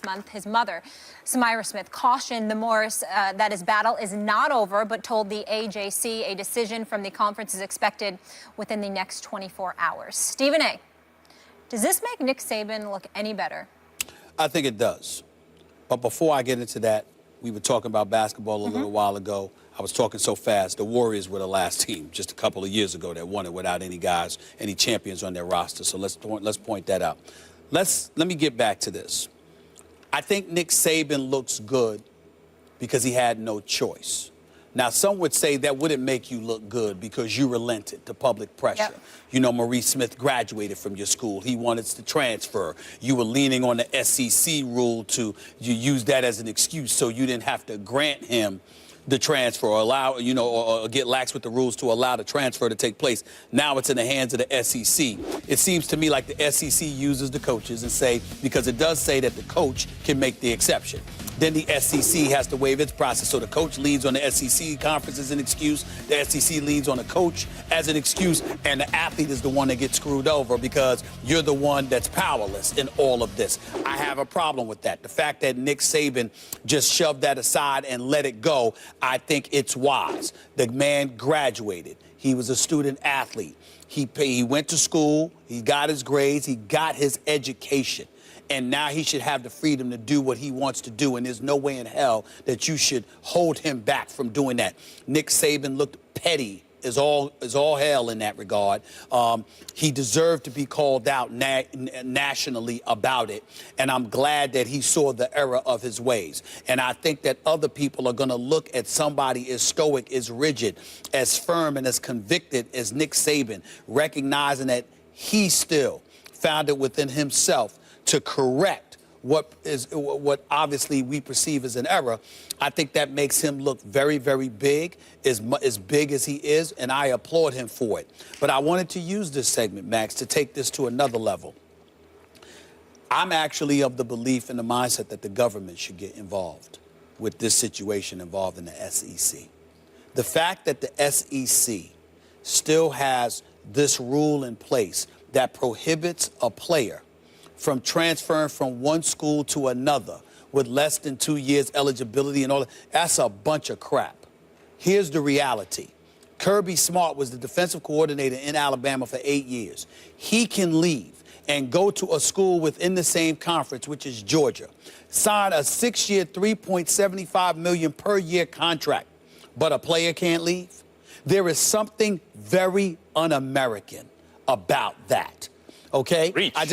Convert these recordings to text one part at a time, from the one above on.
month, his mother, Samira Smith, cautioned the Maurice that his battle is not over, but told the AJC a decision from the conference is expected within the next 24 hours. Stephen A., does this make Nick Saban look any better? I think it does. But before I get into that, we were talking about basketball a little while ago. I was talking so fast. The Warriors were the last team just a couple of years ago that won it without any guys, any champions on their roster. So let's point that out. Let me get back to this. I think Nick Saban looks good because he had no choice. Now, some would say that wouldn't make you look good because you relented to public pressure. Yep. You know, Maurice Smith graduated from your school. He wanted to transfer. You were leaning on the SEC rule you use that as an excuse so you didn't have to grant him the transfer or allow, or get lax with the rules to allow the transfer to take place. Now it's in the hands of the SEC. It seems to me like the SEC uses the coaches and say, because it does say that the coach can make the exception. Then the SEC has to waive its process. So the coach leads on the SEC conference as an excuse. The SEC leads on the coach as an excuse. And the athlete is the one that gets screwed over because you're the one that's powerless in all of this. I have a problem with that. The fact that Nick Saban just shoved that aside and let it go, I think it's wise. The man graduated. He was a student athlete. He went to school. He got his grades. He got his education. And now he should have the freedom to do what he wants to do. And there's no way in hell that you should hold him back from doing that. Nick Saban looked petty as all hell in that regard. He deserved to be called out nationally about it. And I'm glad that he saw the error of his ways. And I think that other people are going to look at somebody as stoic, as rigid, as firm, and as convicted as Nick Saban, recognizing that he still found it within himself to correct what obviously we perceive as an error. I think that makes him look very, very big, as big as he is, and I applaud him for it. But I wanted to use this segment, Max, to take this to another level. I'm actually of the belief and the mindset that the government should get involved with this situation involved in the SEC. The fact that the SEC still has this rule in place that prohibits a player from transferring from one school to another with less than 2 years eligibility and all that, that's a bunch of crap. Here's the reality. Kirby Smart was the defensive coordinator in Alabama for 8 years. He can leave and go to a school within the same conference, which is Georgia, sign a 6-year, $3.75 million per year contract, but a player can't leave. There is something very un-American about that. Okay, Reach. I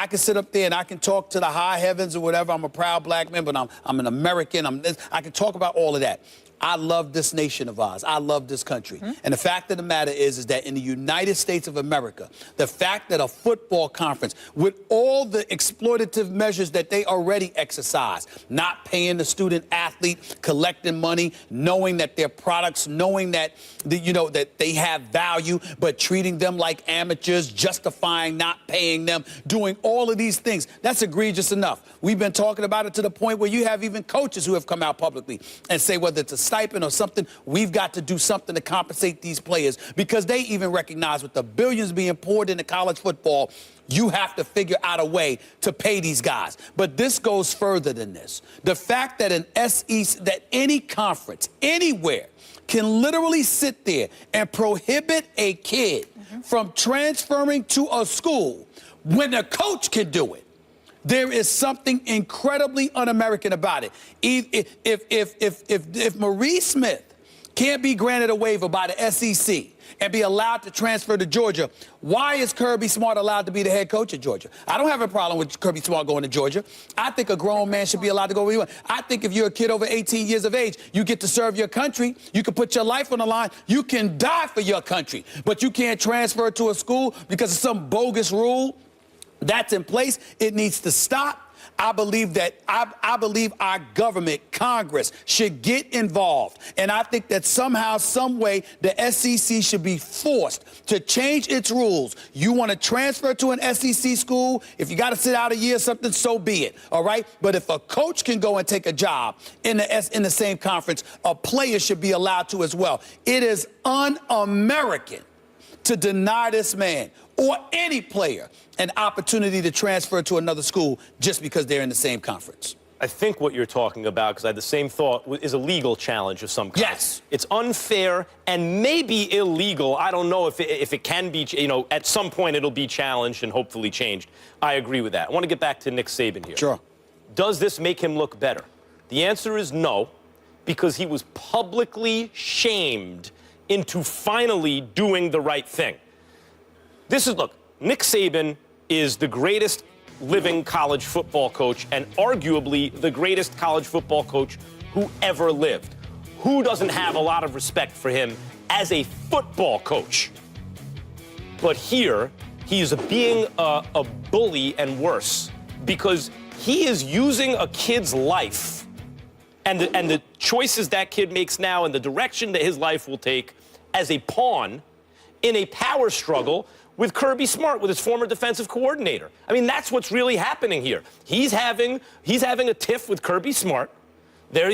can sit up there and I can talk to the high heavens or whatever. I'm a proud black man, but I'm an American. I can talk about all of that. I love this nation of ours. I love this country. And the fact of the matter is that in the United States of America, the fact that a football conference, with all the exploitative measures that they already exercise, not paying the student athlete, collecting money, knowing that their products, knowing that that they have value, but treating them like amateurs, justifying not paying them, doing all of these things, that's egregious enough. We've been talking about it to the point where you have even coaches who have come out publicly and say whether it's a stipend or something, we've got to do something to compensate these players because they even recognize with the billions being poured into college football, you have to figure out a way to pay these guys. But this goes further than this. The fact that an SEC, that any conference, anywhere, can literally sit there and prohibit a kid from transferring to a school when the coach can do it. There is something incredibly un-American about it. If Maurice Smith can't be granted a waiver by the SEC and be allowed to transfer to Georgia, why is Kirby Smart allowed to be the head coach at Georgia? I don't have a problem with Kirby Smart going to Georgia. I think a grown man should be allowed to go where he wants. I think if you're a kid over 18 years of age, you get to serve your country. You can put your life on the line. You can die for your country. But you can't transfer to a school because of some bogus rule that's in place. It needs to stop. I believe our government, Congress, should get involved. And I think that somehow, some way, the SEC should be forced to change its rules. You want to transfer to an SEC school, if you got to sit out a year or something, so be it, all right? But if a coach can go and take a job in the same conference, a player should be allowed to as well. It is un-American to deny this man or any player an opportunity to transfer to another school just because they're in the same conference. I think what you're talking about, because I had the same thought, is a legal challenge of some kind. Yes. It's unfair and maybe illegal. I don't know if it can be, at some point it'll be challenged and hopefully changed. I agree with that. I want to get back to Nick Saban here. Sure. Does this make him look better? The answer is no, because he was publicly shamed into finally doing the right thing. Look, Nick Saban is the greatest living college football coach and arguably the greatest college football coach who ever lived. Who doesn't have a lot of respect for him as a football coach? But here, he's being a bully and worse, because he is using a kid's life and the choices that kid makes now and the direction that his life will take as a pawn in a power struggle with Kirby Smart, with his former defensive coordinator. I mean, that's what's really happening here. He's having a tiff with Kirby Smart. There,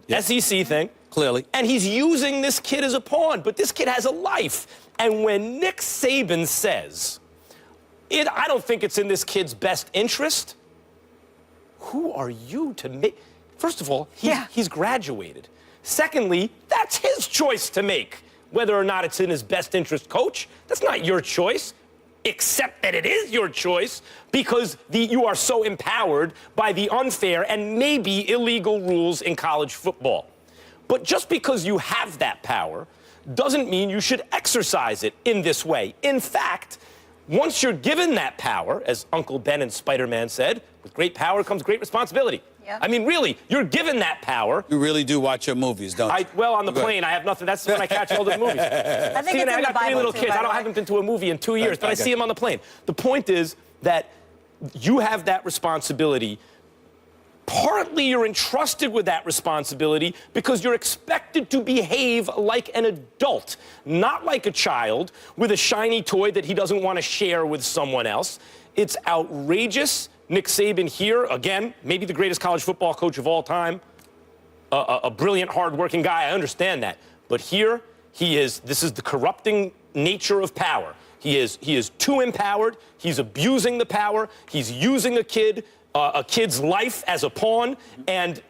SEC thing. Clearly. And he's using this kid as a pawn, but this kid has a life. And when Nick Saban says, I don't think it's in this kid's best interest, who are you to make? First of all, he's graduated. Secondly, that's his choice to make. Whether or not it's in his best interest, coach, that's not your choice, except that it is your choice because you are so empowered by the unfair and maybe illegal rules in college football. But just because you have that power doesn't mean you should exercise it in this way. In fact, once you're given that power, as Uncle Ben in Spider-Man said, with great power comes great responsibility. Yeah. I mean, really, you're given that power. You really do watch your movies, don't you? Well, on the plane, I have nothing. That's when I catch all the movies. I think it's in I the got Bible three little too, kids. I haven't been to a movie in 2 years, but I see them on the plane. The point is that you have that responsibility. Partly you're entrusted with that responsibility because you're expected to behave like an adult, not like a child with a shiny toy that he doesn't want to share with someone else. It's outrageous. Nick Saban here, again, maybe the greatest college football coach of all time, a brilliant, hardworking guy. I understand that. But here, this is the corrupting nature of power. He is too empowered. He's abusing the power. He's using a kid's life as a pawn. And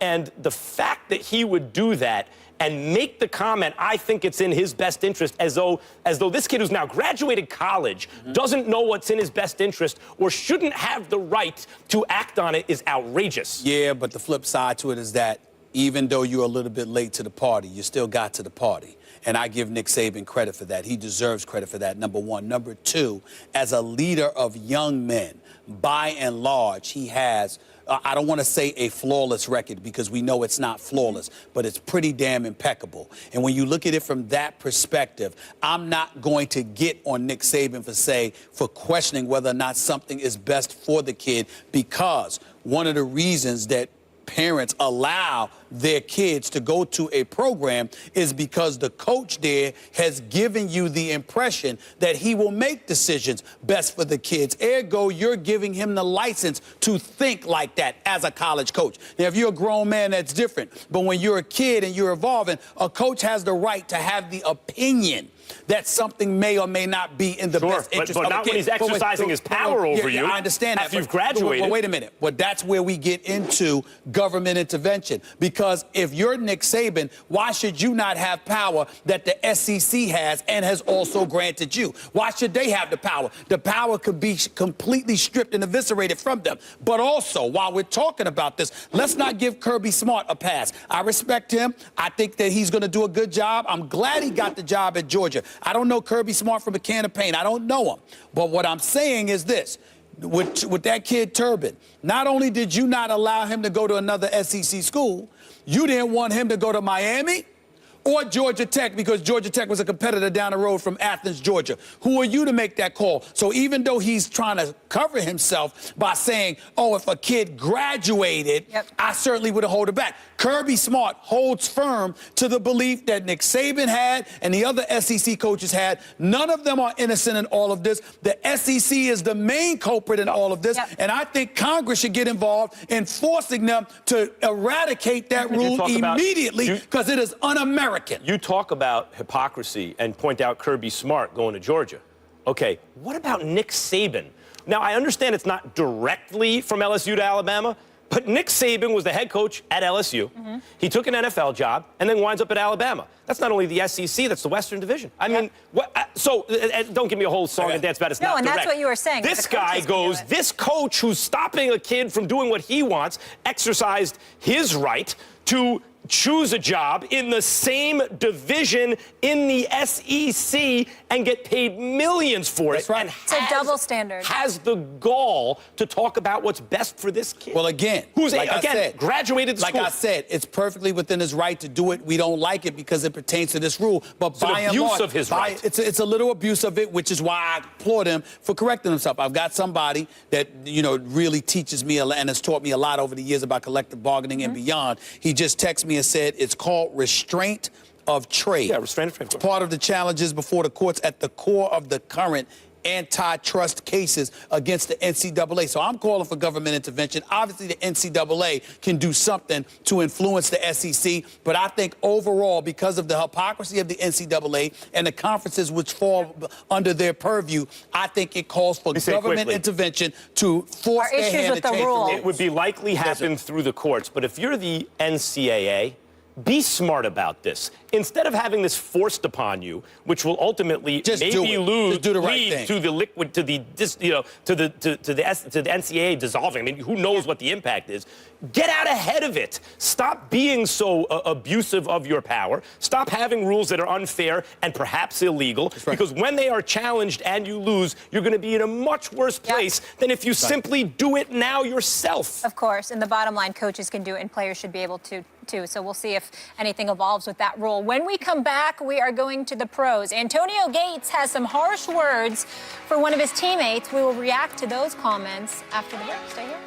the fact that he would do that and make the comment, I think it's in his best interest, as though this kid who's now graduated college doesn't know what's in his best interest or shouldn't have the right to act on it, is outrageous. Yeah, but the flip side to it is that even though you're a little bit late to the party, you still got to the party. And I give Nick Saban credit for that. He deserves credit for that, number one. Number two, as a leader of young men, by and large, he has, I don't want to say a flawless record because we know it's not flawless, but it's pretty damn impeccable. And when you look at it from that perspective, I'm not going to get on Nick Saban for questioning whether or not something is best for the kid, because one of the reasons that parents allow their kids to go to a program is because the coach there has given you the impression that he will make decisions best for the kids. Ergo, you're giving him the license to think like that as a college coach. Now, if you're a grown man, that's different. But when you're a kid and you're evolving, a coach has the right to have the opinion that something may or may not be in the best interest of the kid. But not when he's exercising his power over you. I understand that. After you've graduated. But wait a minute. But that's where we get into government intervention. Because if you're Nick Saban, why should you not have power that the SEC has and has also granted you? Why should they have the power? The power could be completely stripped and eviscerated from them. But also, while we're talking about this, let's not give Kirby Smart a pass. I respect him. I think that he's going to do a good job. I'm glad he got the job at Georgia. I don't know Kirby Smart from a can of paint. I don't know him. But what I'm saying is this. With that kid Turbin, not only did you not allow him to go to another SEC school, you didn't want him to go to Miami or Georgia Tech, because Georgia Tech was a competitor down the road from Athens, Georgia. Who are you to make that call? So even though he's trying to cover himself by saying, oh, if a kid graduated, I certainly would have held it back. Kirby Smart holds firm to the belief that Nick Saban had and the other SEC coaches had. None of them are innocent in all of this. The SEC is the main culprit in all of this. And I think Congress should get involved in forcing them to eradicate that rule immediately, because it is un-American. You talk about hypocrisy and point out Kirby Smart going to Georgia. Okay, what about Nick Saban? Now, I understand it's not directly from LSU to Alabama, but Nick Saban was the head coach at LSU. He took an NFL job and then winds up at Alabama. That's not only the SEC, that's the Western Division. I mean, don't give me a whole song and dance about it's not direct. No, and that's what you were saying. This guy goes, this coach who's stopping a kid from doing what he wants exercised his right to choose a job in the same division in the SEC and get paid millions for it. That's right. And It's a double standard. Has the gall to talk about what's best for this kid. Well, again, who's like I said, graduated the like school. I said, it's perfectly within his right to do it. We don't like it because it pertains to this rule. But It's an by and abuse large, of his right. It's a little abuse of it, which is why I applaud him for correcting himself. I've got somebody that really teaches me and has taught me a lot over the years about collective bargaining and beyond. He just texted me and said it's called restraint of trade. Yeah, restraint of trade. It's part of the challenges before the courts at the core of the current antitrust cases against the NCAA. So I'm calling for government intervention. Obviously, the NCAA can do something to influence the SEC, but I think overall, because of the hypocrisy of the NCAA and the conferences which fall under their purview, I think it calls for government intervention to force their hand to change the rules. It would be likely happen through the courts, but if you're the NCAA, be smart about this. Instead of having this forced upon you, which will ultimately lead to the liquid, to the NCAA dissolving. I mean, who knows what the impact is? Get out ahead of it. Stop being so abusive of your power. Stop having rules that are unfair and perhaps illegal. Because when they are challenged and you lose, you're going to be in a much worse place than if you simply do it now yourself. Of course, and the bottom line, coaches can do it and players should be able to too. So we'll see if anything evolves with that rule. When we come back, we are going to the pros. Antonio Gates has some harsh words for one of his teammates. We will react to those comments after the break. Stay here.